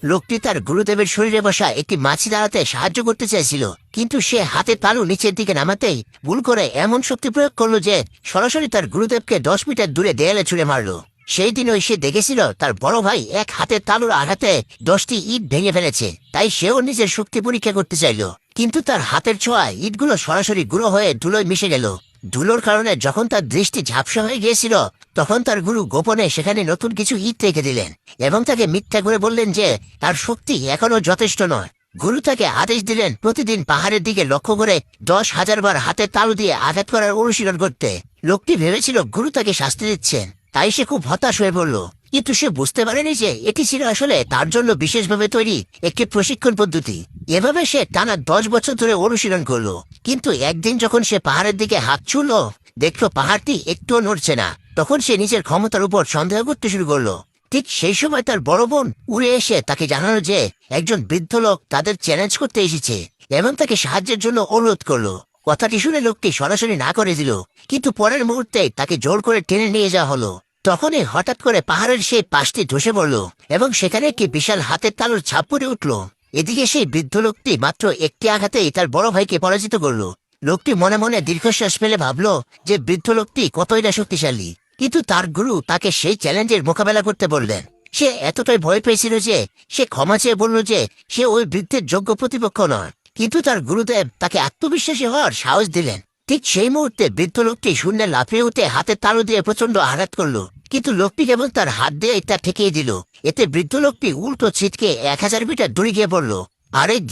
লোকটি তার গুরুদেবের শরীরে বসা একটি মাছি দাঁড়াতে সাহায্য করতে চাইছিল, কিন্তু সে হাতে তালু নিচের দিকে নামাতেই ভুল করে এমন শক্তি প্রয়োগ করলো যে সরাসরি তার গুরুদেবকে 10 মিটার দূরে দেয়ালে ছুঁড়ে মারল। সেই দিনই সে দেখেছিল তার বড় ভাই এক হাতের তালুর আঘাতে 10টি ইট ভেঙে ফেলেছে, তাই সেও নিজের শক্তি পরীক্ষা করতে চাইল। কিন্তু তার হাতের ছোঁয়ায় ইটগুলো সরাসরি গুঁড়ো হয়ে ধুলোয় মিশে গেল। ধুলোর কারণে যখন তার দৃষ্টি ঝাপসা হয়ে গিয়েছিল, তখন তার গুরু গোপনে সেখানে নতুন কিছু ইট রেখে দিলেন এবং তাকে মিথ্যা করে বললেন যে তার শক্তি এখনো যথেষ্ট নয়। গুরু তাকে আদেশ দিলেন প্রতিদিন পাহাড়ের দিকে লক্ষ্য করে 10,000 বার হাতে তালু দিয়ে আঘাত করার অনুশীলন করতে। লোকটি ভেবেছিল গুরু তাকে শাস্তি দিচ্ছেন, তাই সে খুব হতাশ হয়ে পড়ল। কিন্তু সে বুঝতে পারেনি যে এটি ছিল আসলে তার জন্য বিশেষভাবে তৈরি একটি প্রশিক্ষণ পদ্ধতি। এভাবে সে টানা 10 বছর ধরে অনুশীলন করলো। কিন্তু একদিন যখন সে পাহাড়ের দিকে হাত ছুড়ল, দেখলো পাহাড়টি একটুও নড়ছে না। তখন সে নিজের ক্ষমতার উপর সন্দেহ করতে শুরু করলো। ঠিক সেই সময় তার বড় বোন উড়ে এসে তাকে জানালো যে একজন বৃদ্ধ লোক তাদের চ্যালেঞ্জ করতে এসেছে এবং তাকে সাহায্যের জন্য অনুরোধ করলো। কথাটি শুনে লোকটি সরাসরি না করে দিল, কিন্তু পরের মুহূর্তে তাকে জোর করে টেনে নিয়ে যাওয়া হলো। তখনই হঠাৎ করে পাহাড়ের সেই পাশটি ধসে পড়ল এবং সেখানে একটি বিশাল হাতের তালুর ছাপ পড়ে উঠল। এদিকে সেই বৃদ্ধ লোকটি মাত্র একটি আঘাতেই তার বড় ভাইকে পরাজিত করল। লোকটি মনে মনে দীর্ঘশ্বাস ফেলে ভাবল যে বৃদ্ধ লোকটি কতই না শক্তিশালী। কিন্তু তার গুরু তাকে সেই চ্যালেঞ্জের মোকাবেলা করতে বললেন। সে এতটাই ভয় পেয়েছিল যে সে ক্ষমা চেয়ে বলল যে সে ওই বৃদ্ধের যোগ্য প্রতিপক্ষ নয়। কিন্তু তার গুরুদেব তাকে আত্মবিশ্বাসী হওয়ার সাহস দিলেন। ঠিক সেই মুহূর্তে বৃদ্ধ লোকটি শূন্যে লাফিয়ে উঠে হাতে তালু দিয়ে প্রচন্ড আঘাত করলো, কিন্তু লোকটি কেবল তার হাত দিয়ে তা ঠেকিয়ে দিল। এতে বৃদ্ধ লোকটি উল্টো ছিটকে 1000 মিটার দূরে গিয়ে পড়ল। আরেক